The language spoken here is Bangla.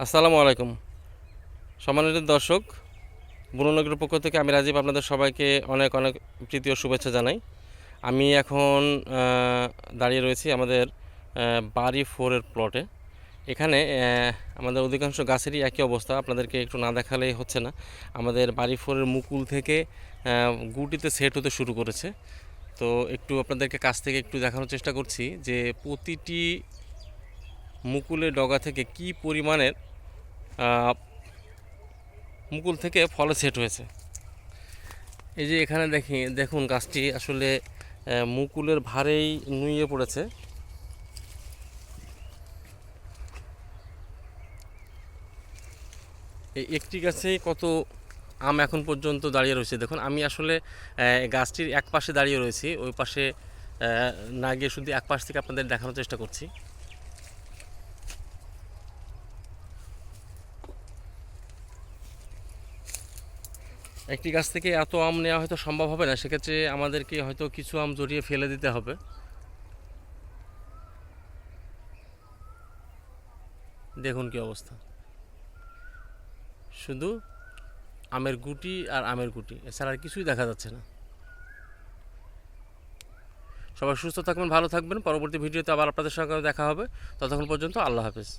আসসালামু আলাইকুম সম্মানিত দর্শক, বুননগরের পক্ষ থেকে আমি রাজীব আপনাদের সবাইকে অনেক অনেক প্রীতি ও শুভেচ্ছা জানাই। আমি এখন দাঁড়িয়ে রয়েছি আমাদের বাড়ি ফোরের প্লটে। এখানে আমাদের অধিকাংশ গাছেরই একই অবস্থা, আপনাদেরকে একটু না দেখালেই হচ্ছে না। আমাদের বাড়ি ফোরের মুকুল থেকে গুটিতে সেট হতে শুরু করেছে। তো একটু আপনাদেরকে কাছ থেকে একটু দেখানোর চেষ্টা করছি যে প্রতিটি মুকুলের ডগা থেকে কি পরিমাণের মুকুল থেকে ফলে সেট হয়েছে। এই যে এখানে দেখুন গাছটি আসলে মুকুলের ভারেই নুয়ে পড়েছে। এই একটি গাছেই কত আম এখন পর্যন্ত দাঁড়িয়ে রয়েছে। দেখুন আমি আসলে গাছটির এক পাশে দাঁড়িয়ে রয়েছি, ওই পাশে না গিয়ে শুধু এক পাশ থেকে আপনাদের দেখানোর চেষ্টা করছি। একটি গাছ থেকে এত আম নেওয়া হয়তো সম্ভব হবে না, সেক্ষেত্রে আমাদেরকে হয়তো কিছু আম জড়িয়ে ফেলে দিতে হবে। দেখুন কি অবস্থা, শুধু আমের গুটি আর আমের গুটি, এছাড়া আর কিছুই দেখা যাচ্ছে না। সবাই সুস্থ থাকবেন, ভালো থাকবেন। পরবর্তী ভিডিওতে আবার আপনাদের সঙ্গে দেখা হবে। ততক্ষণ পর্যন্ত আল্লাহ হাফেজ।